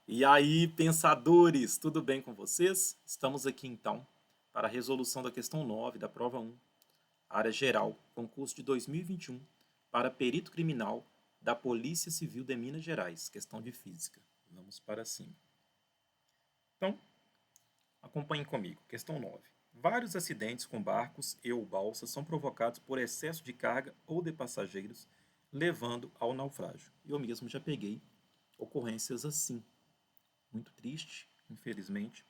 E aí, pensadores, tudo bem com vocês? Estamos aqui então para a resolução da questão 9 da prova 1, área geral, concurso de 2021, para perito criminal da Polícia Civil de Minas Gerais, questão de física. Vamos para cima. Então, acompanhem comigo. Questão 9. Vários acidentes com barcos e ou balsas são provocados por excesso de carga ou de passageiros, levando ao naufrágio. Eu mesmo já peguei ocorrências assim. Muito triste, infelizmente,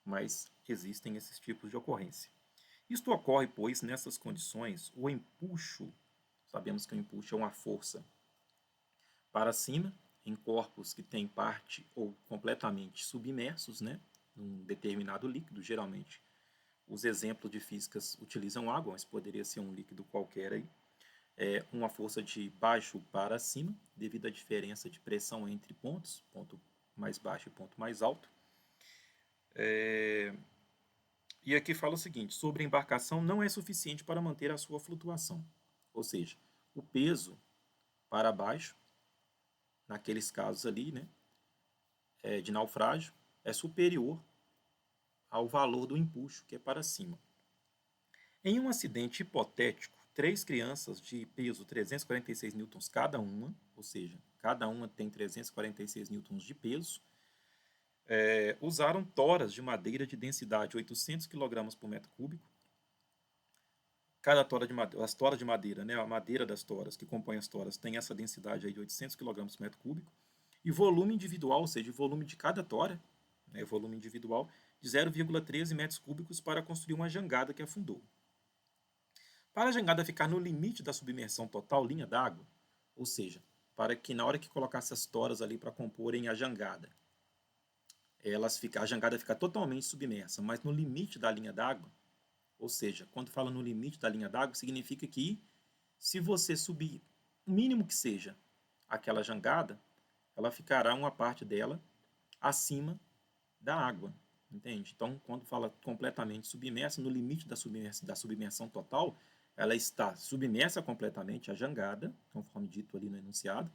mas existem esses tipos de ocorrência. Isto ocorre, pois, nessas condições, o empuxo, sabemos que o empuxo é uma força para cima, em corpos que têm parte ou completamente submersos, né, num determinado líquido, geralmente. Os exemplos de físicas utilizam água, mas poderia ser um líquido qualquer aí. É uma força de baixo para cima, devido à diferença de pressão entre pontos, ponto mais baixo e ponto mais alto. E aqui fala o seguinte: sobre a embarcação não é suficiente para manter a sua flutuação. Ou seja, o peso para baixo, naqueles casos ali, né, de naufrágio, é superior ao valor do empuxo, que é para cima. Em um acidente hipotético, três crianças de peso 346 newtons cada uma, ou seja, cada uma tem 346 newtons de peso, usaram toras de madeira de densidade 800 kg por metro cúbico. Cada tora de madeira, as toras de madeira, né, a madeira das toras que compõem as toras tem essa densidade aí de 800 kg por metro cúbico e volume individual, ou seja, o volume de cada tora, né, volume individual, de 0,13 metros cúbicos para construir uma jangada que afundou. Para a jangada ficar no limite da submersão total, linha d'água, ou seja, para que na hora que colocasse as toras ali para comporem a jangada, a jangada ficar totalmente submersa, mas no limite da linha d'água, ou seja, quando fala no limite da linha d'água, significa que se você subir o mínimo que seja aquela jangada, ela ficará uma parte dela acima da água, entende? Então, quando fala completamente submersa, no limite da submersão total, ela está submersa completamente a jangada, conforme dito ali no enunciado,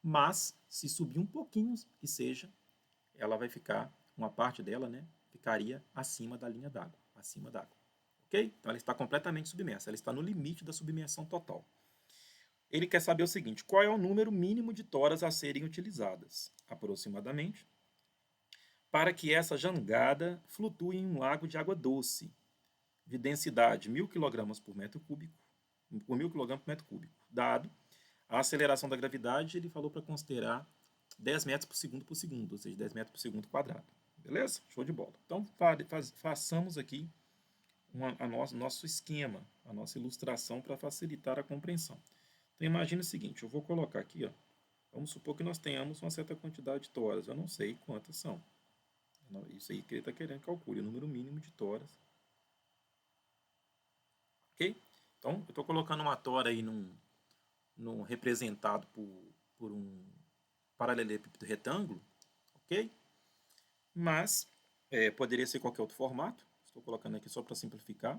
mas se subir um pouquinho que seja, ela vai ficar, uma parte dela, né, ficaria acima da linha d'água, acima d'água. Ok? Então ela está completamente submersa, ela está no limite da submersão total. Ele quer saber o seguinte: qual é o número mínimo de toras a serem utilizadas, aproximadamente, para que essa jangada flutue em um lago de água doce, de densidade 1.000 kg por metro cúbico, por 1.000 kg por metro cúbico. Dado a aceleração da gravidade, ele falou para considerar 10 metros por segundo, ou seja, 10 metros por segundo quadrado. Beleza? Show de bola. Então, façamos aqui nosso esquema, a nossa ilustração para facilitar a compreensão. Então, imagine o seguinte: eu vou colocar aqui, ó, vamos supor que nós tenhamos uma certa quantidade de toras, eu não sei quantas são. Isso aí que ele está querendo calcule o número mínimo de toras. Ok? Então, eu estou colocando uma tora aí num representado por um paralelepípedo retângulo, ok? Mas poderia ser qualquer outro formato. Estou colocando aqui só para simplificar.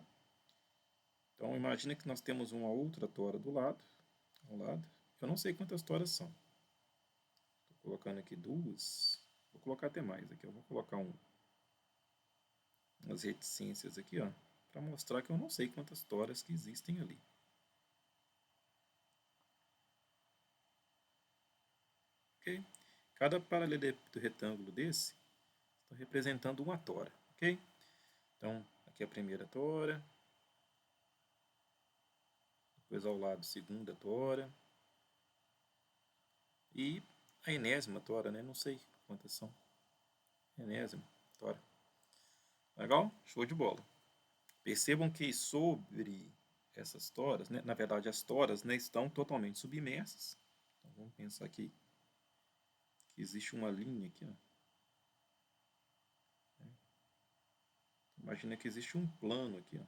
Então, imagine que nós temos uma outra tora ao lado. Eu não sei quantas toras são. Estou colocando aqui duas. Vou colocar até mais aqui. Eu vou colocar umas reticências aqui, ó, para mostrar que eu não sei quantas toras que existem ali. Ok? Cada paralelepípedo retângulo desse está representando uma tora. Ok? Então, aqui é a primeira tora. Depois ao lado, segunda tora. E a enésima tora, né? Não sei quantas são. Enésima tora. Legal? Show de bola. Percebam que sobre essas toras, né, na verdade as toras, né, estão totalmente submersas. Então vamos pensar aqui que existe uma linha aqui, ó. Imagina que existe um plano aqui, ó,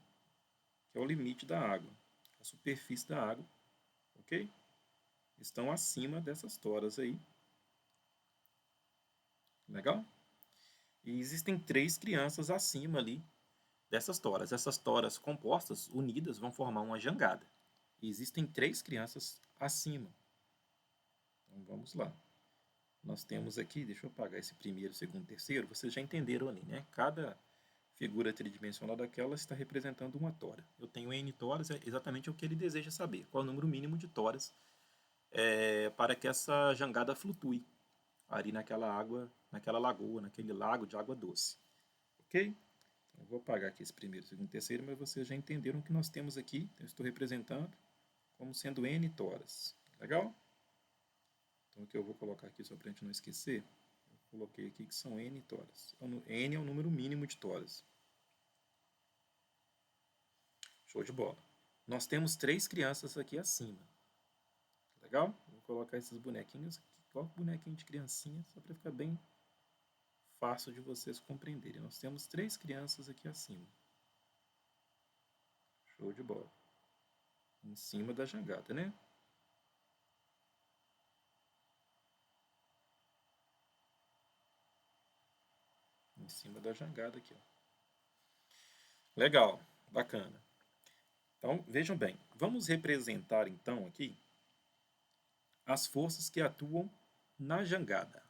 que é o limite da água, a superfície da água, ok? Estão acima dessas toras aí. Legal? E existem três crianças acima ali dessas toras. Essas toras compostas, unidas, vão formar uma jangada. E existem três crianças acima. Então vamos lá. nós temos aqui, deixa eu apagar esse primeiro, segundo, terceiro, vocês já entenderam ali, né? Cada figura tridimensional daquela está representando uma tora. Eu tenho n toras, é exatamente o que ele deseja saber, qual é o número mínimo de toras para que essa jangada flutue ali naquela água, naquela lagoa, naquele lago de água doce. Ok? Eu vou apagar aqui esse primeiro, segundo, terceiro, mas vocês já entenderam o que nós temos aqui. Eu estou representando como sendo n toras. Legal? Então, o que eu vou colocar aqui, só para a gente não esquecer, eu coloquei aqui que são n toras. N é o número mínimo de toras. Show de bola. Nós temos 3 crianças aqui acima. Legal? Vou colocar esses bonequinhos aqui. Coloca o bonequinho de criancinha, só para ficar bem fácil de vocês compreenderem. Nós temos 3 crianças aqui acima. Show de bola. Em cima da jangada, né? Em cima da jangada aqui, ó. Legal, bacana. Então, vejam bem, vamos representar então aqui as forças que atuam na jangada.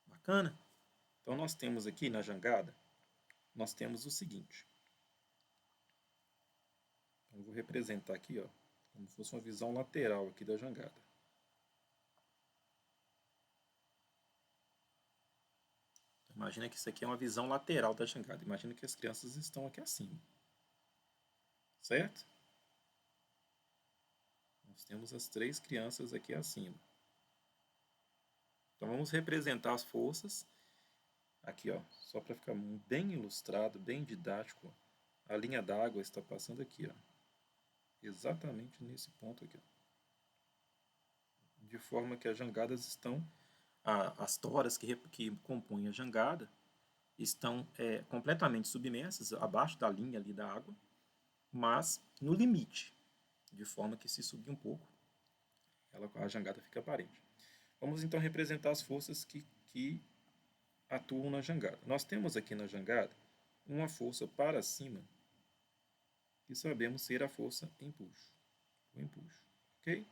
Bacana? Então, nós temos aqui na jangada, nós temos o seguinte. Eu vou representar aqui, ó, como se fosse uma visão lateral aqui da jangada. Então, imagina que isso aqui é uma visão lateral da jangada. Imagina que as crianças estão aqui acima. Certo? Nós temos as 3 crianças aqui acima. Então vamos representar as forças. Aqui, ó, só para ficar bem ilustrado, bem didático, a linha d'água está passando aqui, ó, exatamente nesse ponto aqui, ó, de forma que as jangadas estão, as toras que compõem a jangada estão completamente submersas abaixo da linha ali da água, mas no limite, de forma que se subir um pouco, a jangada fica aparente. Vamos então representar as forças que atuam na jangada. Nós temos aqui na jangada uma força para cima, que sabemos ser a força empuxo. O empuxo. Ok?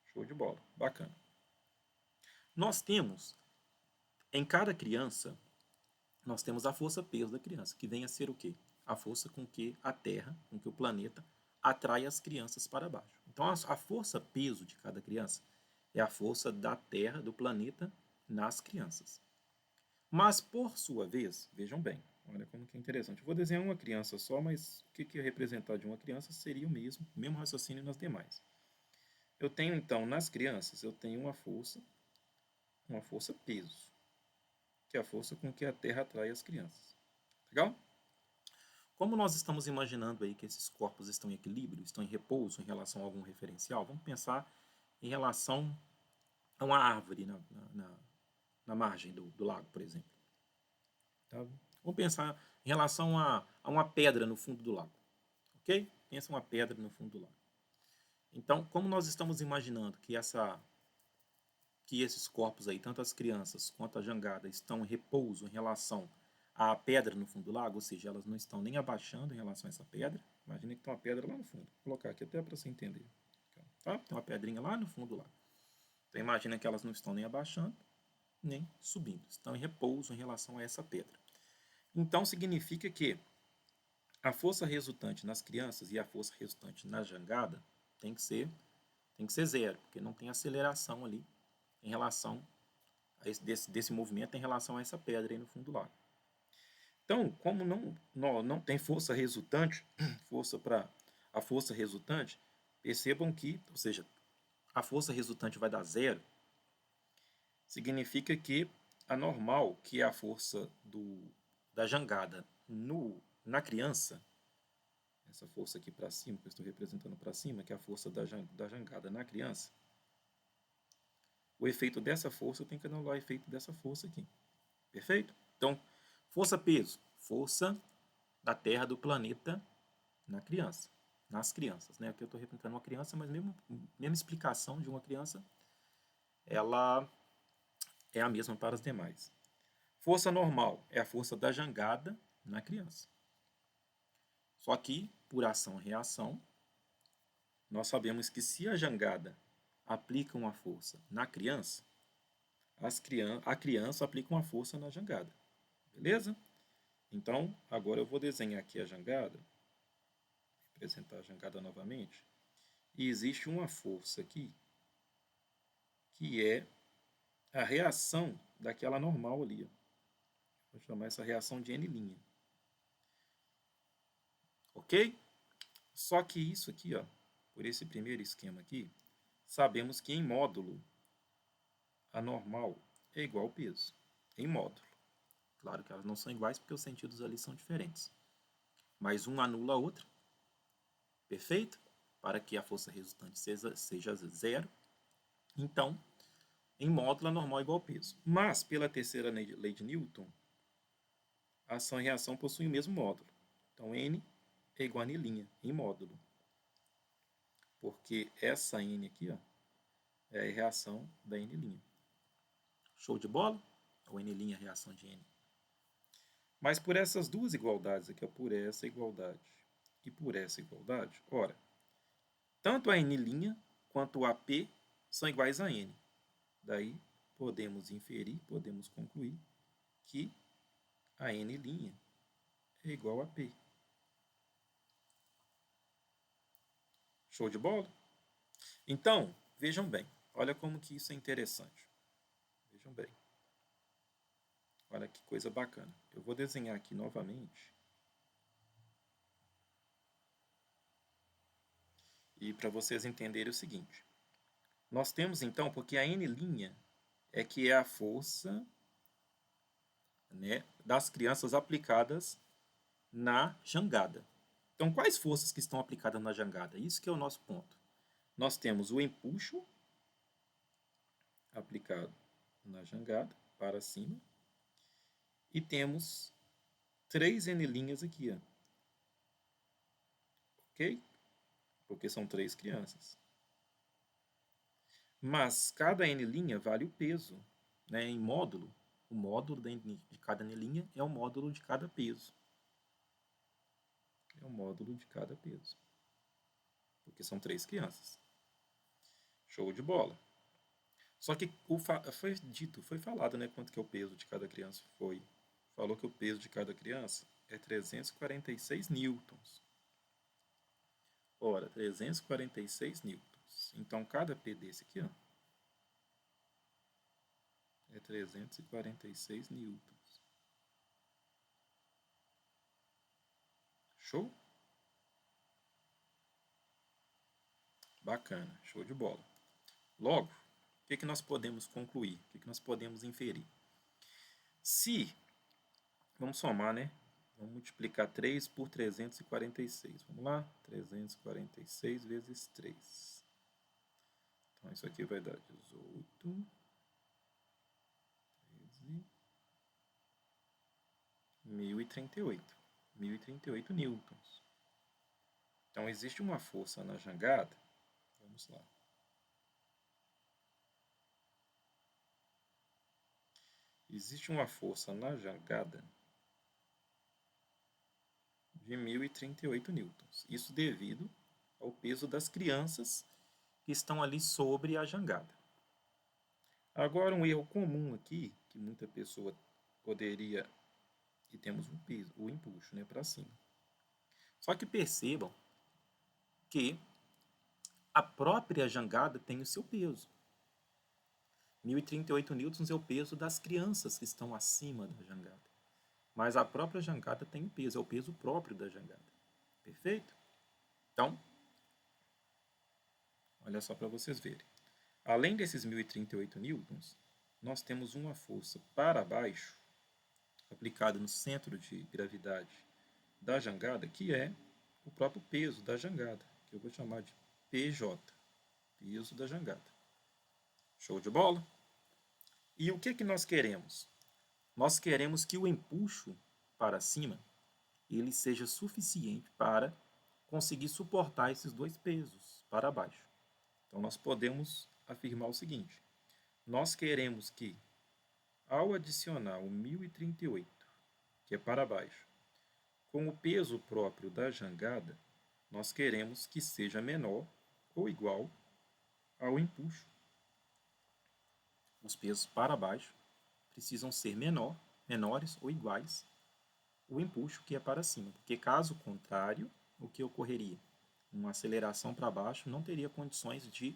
Show de bola. Bacana. Nós temos, em cada criança, nós temos a força peso da criança, que vem a ser o quê? A força com que a Terra, com que o planeta, atrai as crianças para baixo. Então, a força peso de cada criança é a força da Terra, do planeta, nas crianças. Mas, por sua vez, vejam bem, olha como que é interessante. Eu vou desenhar uma criança só, mas o que é representar de uma criança seria o mesmo raciocínio nas demais. Eu tenho, então, nas crianças, eu tenho uma força peso, que é a força com que a Terra atrai as crianças. Legal? Como nós estamos imaginando aí que esses corpos estão em equilíbrio, estão em repouso em relação a algum referencial, vamos pensar em relação a uma árvore na margem do lago, por exemplo. Tá? Vamos pensar em relação a uma pedra no fundo do lago. Ok? Pensa uma pedra no fundo do lago. Então, como nós estamos imaginando que esses corpos aí, tanto as crianças quanto a jangada, estão em repouso em relação à pedra no fundo do lago, ou seja, elas não estão nem abaixando em relação a essa pedra. Imagina que tem uma pedra lá no fundo. Vou colocar aqui até para você entender. Tá? Tem uma pedrinha lá no fundo do lago. Então, imagina que elas não estão nem abaixando, nem subindo. Estão em repouso em relação a essa pedra. Então, significa que a força resultante nas crianças e a força resultante na jangada tem que ser zero, porque não tem aceleração ali em relação a desse movimento em relação a essa pedra aí no fundo do lago. Então, como não tem força resultante, a força resultante, percebam que, ou seja, a força resultante vai dar zero, significa que a normal, que é a força da jangada na criança, essa força aqui para cima, que eu estou representando para cima, que é a força da jangada na criança, o efeito dessa força tem que anular o efeito dessa força aqui. Perfeito? Então, força-peso, força da Terra, do planeta, nas crianças. Né? Aqui eu estou representando uma criança, mas mesma explicação de uma criança, ela é a mesma para as demais. Força normal é a força da jangada na criança. Só que, por ação e reação, nós sabemos que se a jangada aplica uma força na criança, a criança aplica uma força na jangada. Beleza? Então, agora eu vou desenhar aqui a jangada, representar a jangada novamente. E existe uma força aqui, que é a reação daquela normal ali. Ó. Vou chamar essa reação de N'. Ok? Só que isso aqui, ó, por esse primeiro esquema aqui, sabemos que em módulo, a normal é igual ao peso. Em módulo. Claro que elas não são iguais porque os sentidos ali são diferentes. Mas um anula a outra. Perfeito? Para que a força resultante seja zero. Então, em módulo, a normal é igual ao peso. Mas, pela terceira lei de Newton, a ação e reação possuem o mesmo módulo. Então, N é igual a N' em módulo. Porque essa N aqui, ó, é a reação da N'. Show de bola? Ou N' é a reação de N. Mas por essas duas igualdades aqui, ó, por essa igualdade e por essa igualdade, ora, tanto a N' quanto o AP são iguais a N. Daí podemos inferir, podemos concluir que a N' é igual a P. Show de bola? Então, vejam bem, olha como que isso é interessante. Vejam bem. Olha que coisa bacana. Eu vou desenhar aqui novamente. E para vocês entenderem o seguinte. Nós temos então, porque a N' é que é a força, né, das crianças aplicadas na jangada. Então, quais forças que estão aplicadas na jangada? Isso que é o nosso ponto. Nós temos o empuxo aplicado na jangada, para cima, e temos 3 N' aqui, ó. Ok? Porque são 3 crianças. Mas cada N' vale o peso, né, em módulo. O módulo de cada N' é o módulo de cada peso. É o módulo de cada peso. Porque são 3 crianças. Show de bola. Só que foi falado, né, quanto que é o peso de cada criança. Falou que o peso de cada criança é 346 newtons. Ora, 346 newtons. Então, cada P desse aqui, ó, é 346 newtons. Show? Bacana, show de bola. Logo, o que nós podemos concluir? O que nós podemos inferir? Se, vamos somar, né? Vamos multiplicar 3 por 346. Vamos lá? 346 vezes 3. Então, isso aqui vai dar 18, 13, 1038. 1038 newtons. Então, existe uma força na jangada. Vamos lá. Existe uma força na jangada de 1038 newtons. Isso devido ao peso das crianças que estão ali sobre a jangada. Agora, um erro comum aqui, que muita pessoa poderia, e temos o peso, o empuxo, né, para cima. Só que percebam que a própria jangada tem o seu peso. 1038 newtons é o peso das crianças que estão acima da jangada. Mas a própria jangada tem o peso, é o peso próprio da jangada. Perfeito? Então, olha só para vocês verem. Além desses 1038 newtons, nós temos uma força para baixo, aplicada no centro de gravidade da jangada, que é o próprio peso da jangada, que eu vou chamar de PJ, peso da jangada. Show de bola? E o que nós queremos? Nós queremos que o empuxo para cima ele seja suficiente para conseguir suportar esses dois pesos para baixo. Então, nós podemos afirmar o seguinte. Nós queremos que, ao adicionar o 1038, que é para baixo, com o peso próprio da jangada, nós queremos que seja menor ou igual ao empuxo os pesos para baixo precisam ser menores ou iguais o empuxo que é para cima, porque caso contrário, o que ocorreria? Uma aceleração para baixo não teria condições de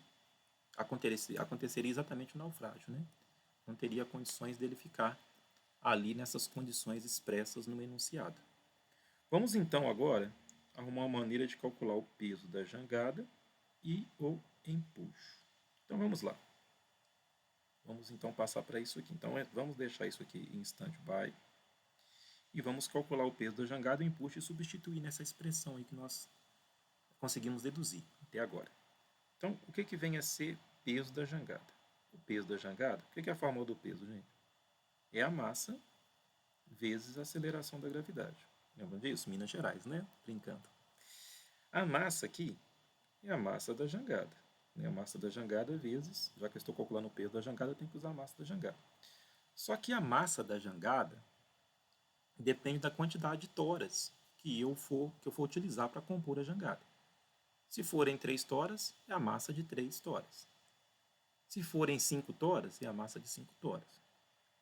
acontecer, aconteceria exatamente o naufrágio, né? Não teria condições dele ficar ali nessas condições expressas no enunciado. Vamos então agora arrumar uma maneira de calcular o peso da jangada e o empuxo. Então vamos lá. Vamos então passar para isso aqui. Então vamos deixar isso aqui em stand-by e vamos calcular o peso da jangada e o empuxo e substituir nessa expressão aí que nós conseguimos deduzir até agora. Então, o que vem a ser peso da jangada? O peso da jangada, o que é a fórmula do peso, gente? É a massa vezes a aceleração da gravidade. Lembram disso? Minas Gerais, né? Brincando. A massa aqui é a massa da jangada. A massa da jangada vezes, já que eu estou calculando o peso da jangada, eu tenho que usar a massa da jangada. Só que a massa da jangada depende da quantidade de toras que eu for utilizar para compor a jangada. Se forem 3 toras, é a massa de 3 toras. Se forem 5 toras, é a massa de 5 toras.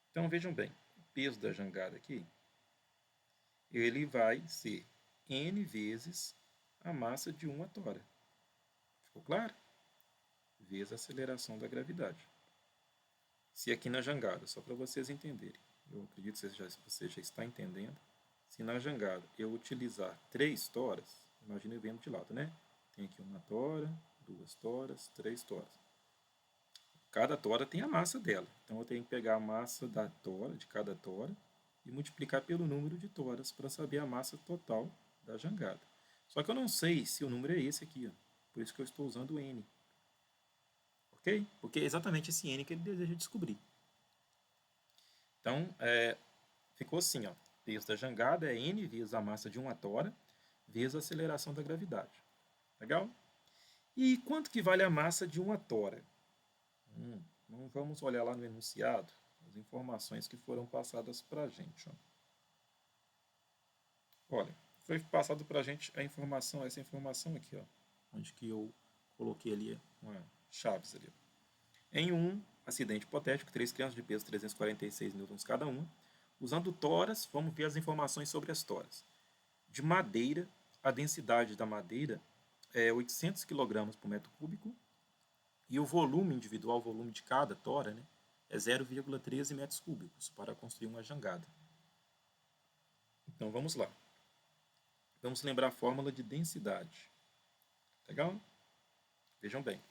Então vejam bem, o peso da jangada aqui, ele vai ser N vezes a massa de uma tora. Ficou claro? Vezes a aceleração da gravidade. Se aqui na jangada, só para vocês entenderem, eu acredito que você já está entendendo, se na jangada eu utilizar 3 toras, imagina eu vendo de lado, né? Tem aqui uma tora, 2 toras, 3 toras. Cada tora tem a massa dela. Então eu tenho que pegar a massa da tora, de cada tora, e multiplicar pelo número de toras para saber a massa total da jangada. Só que eu não sei se o número é esse aqui, ó. Por isso que eu estou usando o N. Ok? Porque é exatamente esse N que ele deseja descobrir. Então, ficou assim, ó. Peso da jangada é N vezes a massa de uma tora vezes a aceleração da gravidade. Legal? E quanto que vale a massa de uma tora? Vamos olhar lá no enunciado as informações que foram passadas para a gente. Ó. Olha, foi passado para a gente essa informação aqui, ó, onde que eu coloquei ali uma chaves ali. Em um acidente hipotético, 3 crianças de peso 346 newtons cada uma, usando toras, vamos ver as informações sobre as toras. De madeira, a densidade da madeira é 800 kg por metro cúbico, e o volume individual, o volume de cada tora, né, é 0,13 metros cúbicos para construir uma jangada. Então vamos lá. Vamos lembrar a fórmula de densidade. Legal? Vejam bem.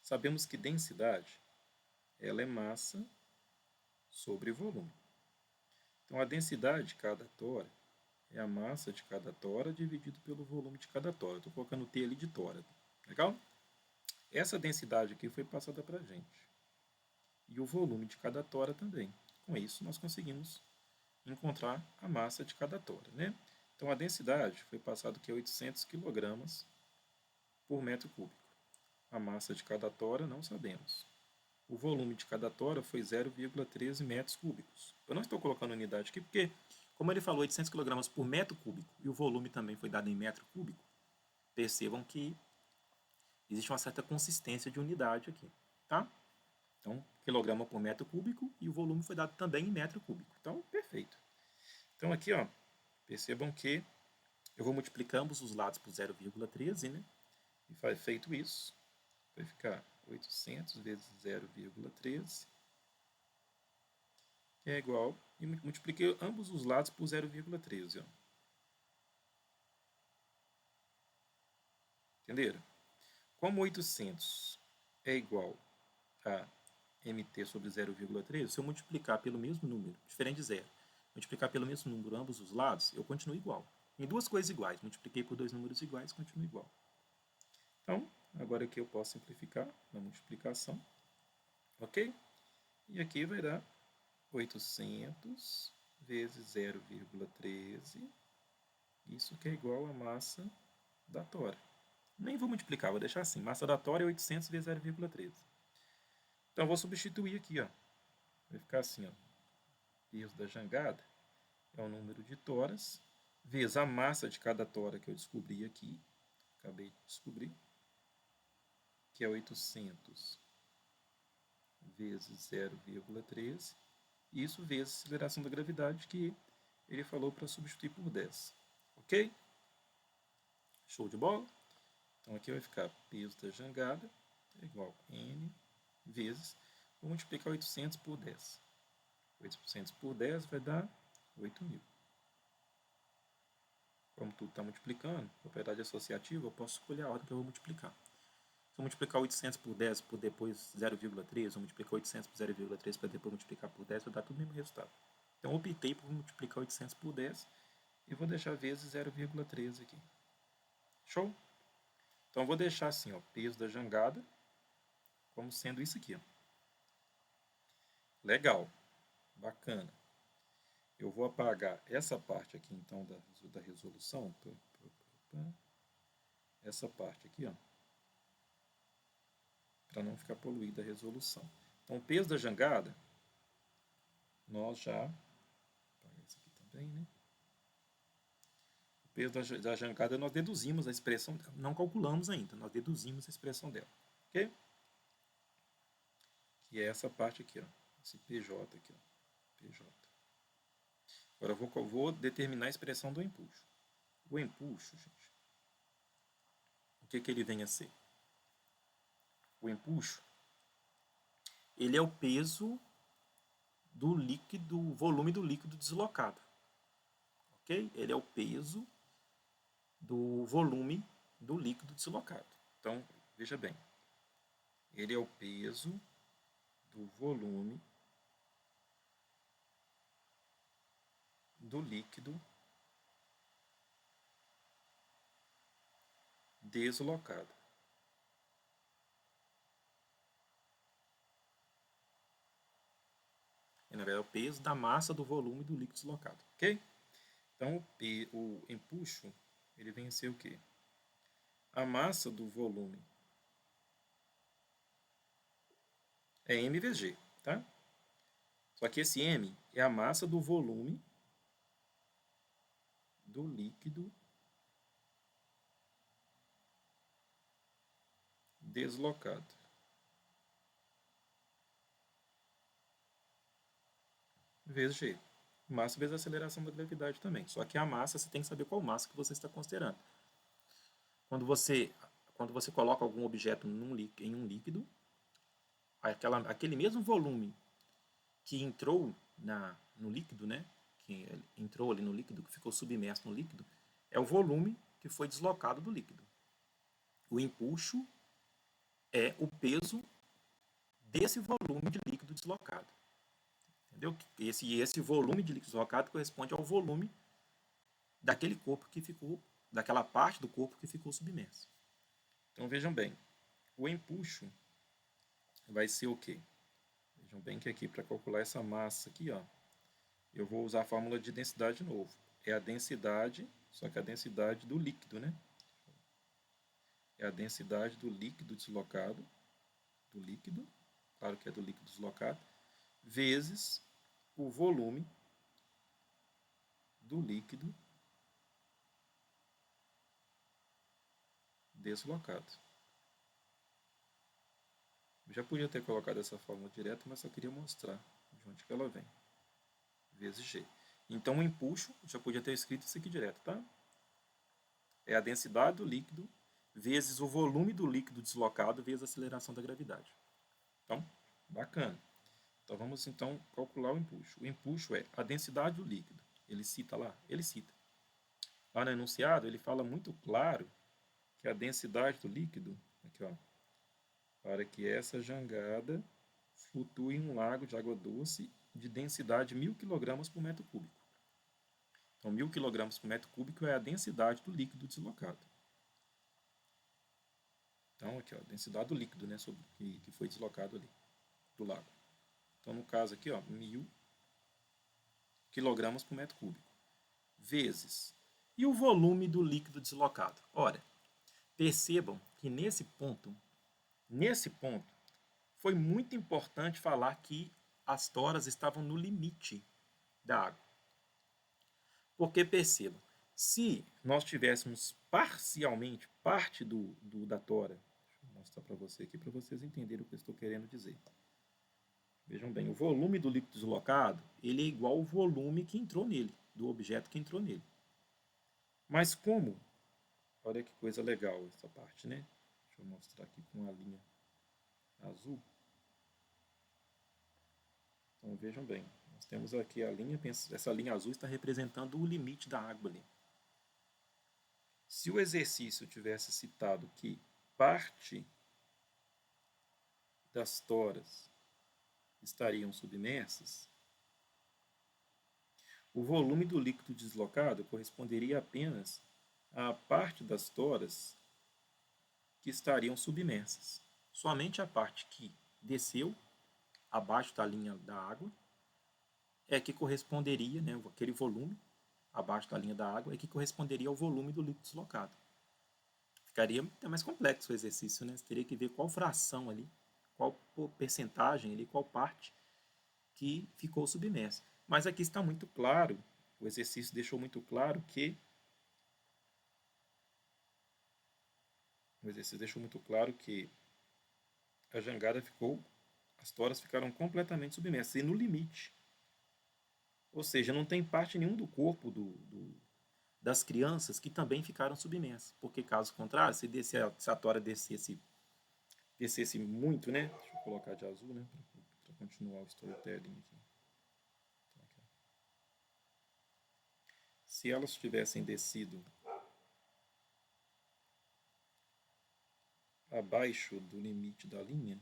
Sabemos que densidade ela é massa sobre volume. Então a densidade de cada tora é a massa de cada tora dividido pelo volume de cada tora. Estou colocando o T ali de tora. Legal? Essa densidade aqui foi passada para a gente. E o volume de cada tora também. Com isso, nós conseguimos encontrar a massa de cada tora. Né? Então, a densidade foi passada que é 800 kg por metro cúbico. A massa de cada tora não sabemos. O volume de cada tora foi 0,13 metros cúbicos. Eu não estou colocando unidade aqui porque, como ele falou 800 kg por metro cúbico e o volume também foi dado em metro cúbico, percebam que existe uma certa consistência de unidade aqui, tá? Então, quilograma por metro cúbico e o volume foi dado também em metro cúbico. Então, perfeito. Então, aqui, ó, percebam que eu vou multiplicar ambos os lados por 0,13, né? E feito isso, vai ficar 800 vezes 0,13, que é igual, e multipliquei ambos os lados por 0,13, ó. Entenderam? Como 800 é igual a mt sobre 0,13, se eu multiplicar pelo mesmo número, diferente de zero, multiplicar pelo mesmo número ambos os lados, eu continuo igual. Em duas coisas iguais, multipliquei por dois números iguais, continuo igual. Então, agora aqui eu posso simplificar na multiplicação, ok? E aqui vai dar 800 vezes 0,13, isso que é igual a massa da tora. Nem vou multiplicar, vou deixar assim, massa da tora é 800 vezes 0,13. Então, eu vou substituir aqui, ó. Vai ficar assim, ó. Peso da jangada é o número de toras, vezes a massa de cada tora que eu descobri aqui, acabei de descobrir, que é 800 vezes 0,13, isso vezes a aceleração da gravidade que ele falou para substituir por 10. Ok? Show de bola? Então aqui vai ficar peso da jangada é igual a N vezes, vou multiplicar 800 por 10. 800 por 10 vai dar 8.000. Como tudo está multiplicando, propriedade associativa, eu posso escolher a ordem que eu vou multiplicar. Se eu multiplicar 800 por 10 por depois 0,3, ou multiplicar 800 por 0,3 para depois multiplicar por 10, vai dar tudo o mesmo resultado. Então eu optei por multiplicar 800 por 10 e vou deixar vezes 0,3 aqui. Show? Então eu vou deixar assim, ó, peso da jangada como sendo isso aqui. Ó. Legal, bacana. Eu vou apagar essa parte aqui, então, da resolução. Essa parte aqui, ó. Para não ficar poluída a resolução. Então, o peso da jangada, nós já... Apagar isso aqui também, né? O peso da jangada, nós deduzimos a expressão dela. Não calculamos ainda, nós deduzimos a expressão dela. Ok? Que é essa parte aqui, ó. Esse PJ aqui, ó. PJ. Agora eu vou determinar a expressão do empuxo. O empuxo, gente, o que ele vem a ser? O empuxo, ele é o peso do líquido, volume do líquido deslocado. Ok? Ele é o peso do volume do líquido deslocado. Então, veja bem. Ele é o peso do volume do líquido deslocado. Ele é o peso da massa do volume do líquido deslocado. Ok? Então, o empuxo, ele vem a ser o quê? A massa do volume é m vezes g, tá? Só que esse m é a massa do volume do líquido deslocado. Vezes g. Massa vezes a aceleração da gravidade também. Só que a massa, você tem que saber qual massa que você está considerando. Quando você coloca algum objeto em um líquido, aquele mesmo volume que entrou no líquido, né? Que entrou ali no líquido, que ficou submerso no líquido, é o volume que foi deslocado do líquido. O empuxo é o peso desse volume de líquido deslocado. Entendeu? Esse volume de líquido deslocado corresponde ao volume daquele corpo que ficou, daquela parte do corpo que ficou submerso. Então vejam bem, o empuxo vai ser o quê? Vejam bem que aqui para calcular essa massa aqui, ó, eu vou usar a fórmula de densidade de novo. É a densidade, só que a densidade do líquido, né? É a densidade do líquido deslocado, do líquido, claro que é do líquido deslocado, vezes o volume do líquido deslocado. Eu já podia ter colocado essa fórmula direto, mas só queria mostrar de onde que ela vem. Vezes G. Então o empuxo, eu já podia ter escrito isso aqui direto, tá? É a densidade do líquido vezes o volume do líquido deslocado vezes a aceleração da gravidade. Então, bacana. Então vamos então calcular o empuxo. O empuxo é a densidade do líquido. Ele cita lá? Ele cita. Lá no enunciado ele fala muito claro que a densidade do líquido, aqui ó, para que essa jangada flutue em um lago de água doce de densidade 1000 kg por metro cúbico. Então 1000 kg por metro cúbico é a densidade do líquido deslocado. Então aqui ó, a densidade do líquido, né, que foi deslocado ali do lago. Então no caso aqui ó, 1000 kg por metro cúbico vezes. E o volume do líquido deslocado? Ora, percebam que nesse ponto, foi muito importante falar que as toras estavam no limite da água. Porque percebam, se nós tivéssemos parcialmente parte da tora, deixa eu mostrar para você aqui para vocês entenderem o que eu estou querendo dizer. Vejam bem, o volume do líquido deslocado, ele é igual ao volume que entrou nele, do objeto que entrou nele. Mas como? Olha que coisa legal essa parte, né? Deixa eu mostrar aqui com a linha azul. Então vejam bem, nós temos aqui a linha, essa linha azul está representando o limite da água ali. Se o exercício tivesse citado que parte das toras estariam submersas, o volume do líquido deslocado corresponderia apenas à parte das toras que estariam submersas. Somente a parte que desceu abaixo da linha da água é que corresponderia, né, aquele volume abaixo da linha da água é que corresponderia ao volume do líquido deslocado. Ficaria até mais complexo o exercício, né? Você teria que ver qual fração ali, qual percentagem ali, qual parte que ficou submersa. Mas aqui está muito claro, o exercício deixou muito claro que a jangada ficou, as toras ficaram completamente submersas e no limite. Ou seja, não tem parte nenhum do corpo das crianças que também ficaram submersas. Porque caso contrário, se a tora descesse muito, né? Deixa eu colocar de azul, né? Para continuar o storytelling aqui. Se elas tivessem descido abaixo do limite da linha,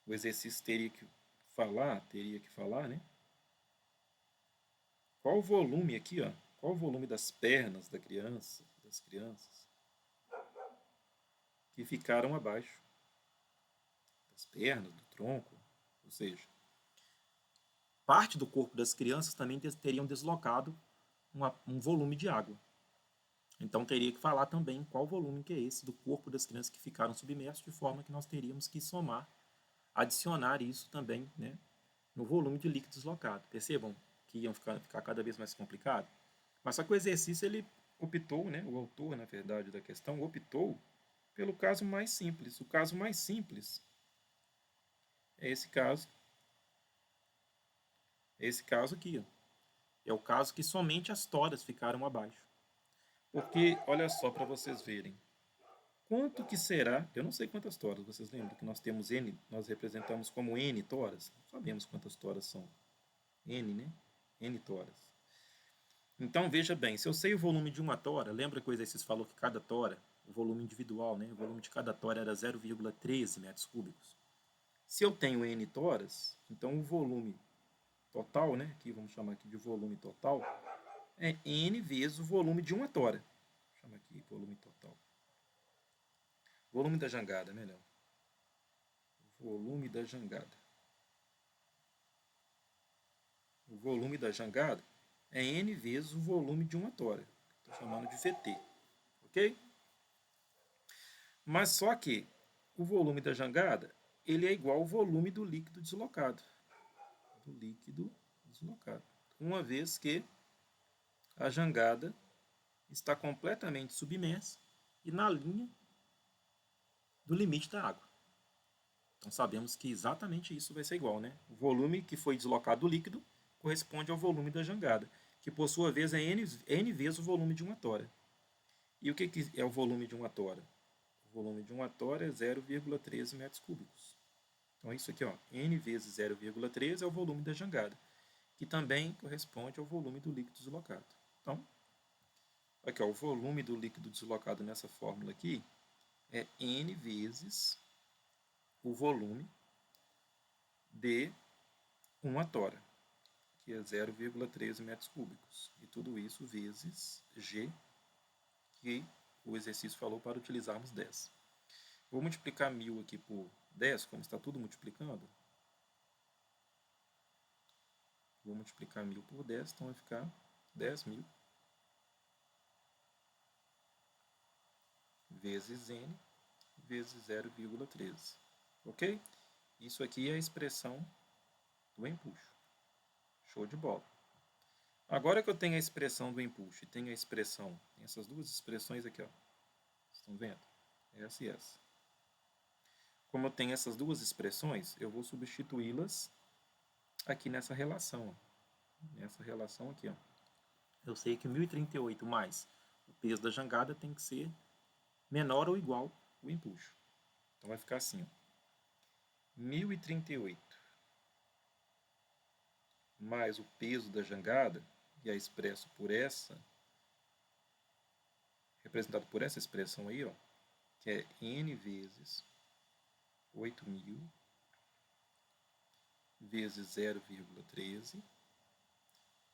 o exercício teria que falar, né? Qual o volume aqui, ó? Qual o volume das pernas das crianças que ficaram abaixo das pernas, do tronco, ou seja, parte do corpo das crianças também teriam deslocado um volume de água. Então teria que falar também qual volume que é esse do corpo das crianças que ficaram submersos, de forma que nós teríamos que somar, adicionar isso também, né, no volume de líquido deslocado. Percebam que iam ficar cada vez mais complicado? Mas só que o exercício ele optou, né, o autor, na verdade, da questão, optou pelo caso mais simples. O caso mais simples é esse caso aqui. Ó. É o caso que somente as toras ficaram abaixo. Porque, olha só, para vocês verem, quanto que será, eu não sei quantas toras, vocês lembram que nós temos N, nós representamos como N toras? Sabemos quantas toras são. N, né? N toras. Então, veja bem, se eu sei o volume de uma tora, lembra que o exercício falou que cada tora, o volume individual, né? O volume de cada tora era 0,13 metros cúbicos. Se eu tenho N toras, então o volume total, né? Aqui vamos chamar aqui de volume total, é N vezes o volume de uma tora. Chama aqui volume total. Volume da jangada, melhor. Volume da jangada. O volume da jangada é N vezes o volume de uma tora. Estou chamando de VT. Ok? Mas só que o volume da jangada ele é igual ao volume do líquido deslocado. Do líquido deslocado. Uma vez que a jangada está completamente submersa e na linha do limite da água. Então sabemos que exatamente isso vai ser igual, né? O volume que foi deslocado do líquido corresponde ao volume da jangada, que por sua vez é n vezes o volume de uma tora. E o que é o volume de uma tora? O volume de uma tora é 0,13 metros cúbicos. Então isso aqui, ó, n vezes 0,13 é o volume da jangada, que também corresponde ao volume do líquido deslocado. Então, aqui, ó, o volume do líquido deslocado nessa fórmula aqui é n vezes o volume de uma tora, que é 0,13 metros cúbicos. E tudo isso vezes G, que o exercício falou para utilizarmos 10. Vou multiplicar 1000 aqui por 10, como está tudo multiplicando. Vou multiplicar 1000 por 10, então vai ficar 10.000 vezes N vezes 0,13. Ok? Isso aqui é a expressão do empuxo. Show de bola. Agora que eu tenho a expressão do empuxo e tenho a expressão, essas duas expressões aqui, ó. Estão vendo? Essa e essa. como eu tenho essas duas expressões, eu vou substituí-las aqui nessa relação. Ó. Nessa relação aqui. Ó. Eu sei que 1038 mais o peso da jangada tem que ser menor ou igual ao empuxo. Então vai ficar assim. Ó. 1038 mais o peso da jangada, e é expresso por essa, representado por essa expressão aí, ó, que é N vezes 8.000 vezes 0,13,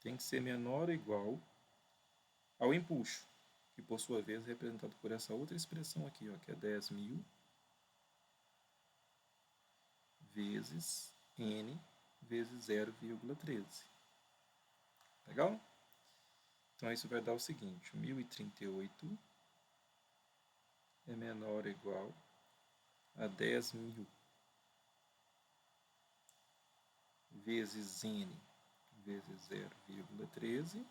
tem que ser menor ou igual ao empuxo, que por sua vez é representado por essa outra expressão aqui, ó, que é 10.000 vezes N vezes 0,13. Legal? Então isso vai dar o seguinte, 1038 é menor ou igual a 10.000 vezes N vezes 0,13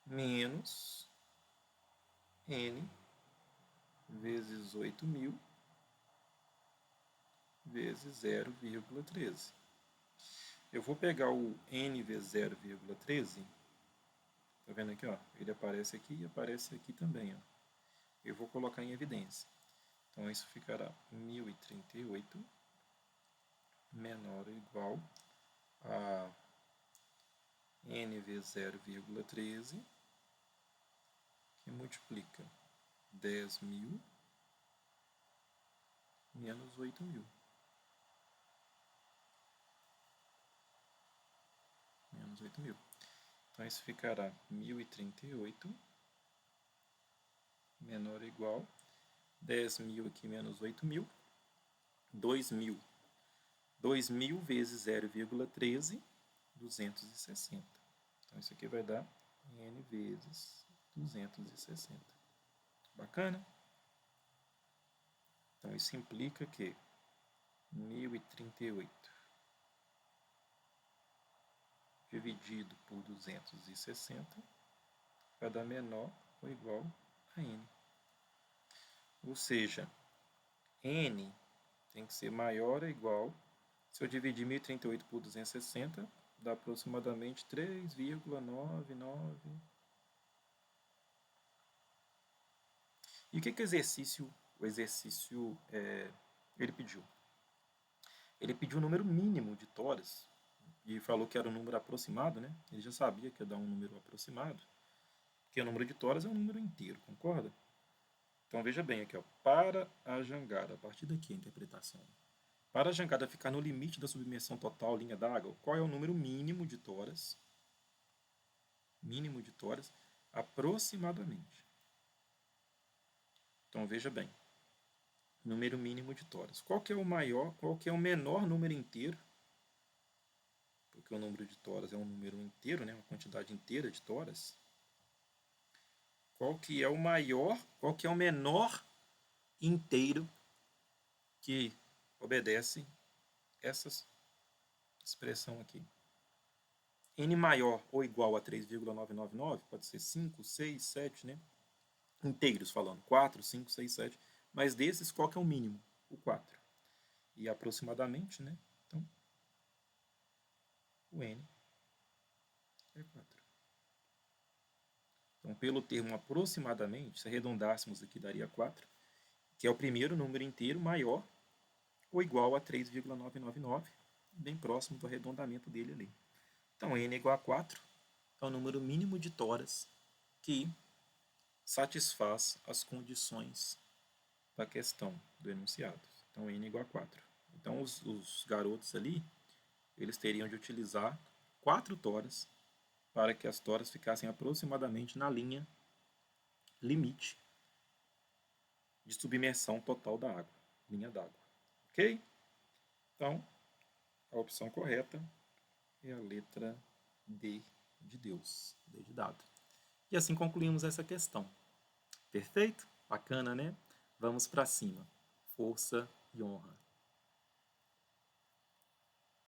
menos N vezes 8.000 vezes 0,13. Eu vou pegar o N vezes 0,13, tá vendo aqui, ó? Ele aparece aqui e aparece aqui também, ó. Eu vou colocar em evidência. Então isso ficará 1038 menor ou igual a N vezes 0,13, que multiplica 10.000 menos 8.000. Menos 8.000. Então isso ficará 1038 menor ou igual 10.000 aqui menos 8.000, 2.000. 2.000 vezes 0,13, 260. Então isso aqui vai dar N vezes 260. Bacana? Então isso implica que 1038 dividido por 260 vai dar menor ou igual a N. Ou seja, N tem que ser maior ou igual, se eu dividir 1038 por 260, dá aproximadamente 3,99. E o que o exercício ele pediu? Ele pediu o número mínimo de toras e falou que era um número aproximado, né? Ele já sabia que ia dar um número aproximado, porque o número de toras é um número inteiro, concorda? Então veja bem aqui, ó, para a jangada, a partir daqui a interpretação. Para a jangada ficar no limite da submersão total linha d'água, qual é o número mínimo de toras? Mínimo de toras, aproximadamente. Então veja bem, número mínimo de toras. Qual que é o maior, qual que é o menor número inteiro? Porque o número de toras é um número inteiro, né? Uma quantidade inteira de toras. Qual que é o maior, qual que é o menor inteiro que obedece essa expressão aqui? N maior ou igual a 3,999, pode ser 5, 6, 7, né? Inteiros falando, 4, 5, 6, 7. Mas desses, qual que é o mínimo? O 4. E aproximadamente, né? Então, o N é 4. Então, pelo termo aproximadamente, se arredondássemos aqui, daria 4, que é o primeiro número inteiro maior ou igual a 3,999, bem próximo do arredondamento dele ali. Então, N é igual a 4, é o número mínimo de toras que satisfaz as condições da questão do enunciado. Então, N é igual a 4. Então, os garotos ali, eles teriam de utilizar 4 toras para que as toras ficassem aproximadamente na linha limite de submersão total da água, linha d'água. Ok? Então, a opção correta é a letra D de Deus, D de dado. E assim concluímos essa questão. Perfeito? Bacana, né? Vamos para cima. Força e honra.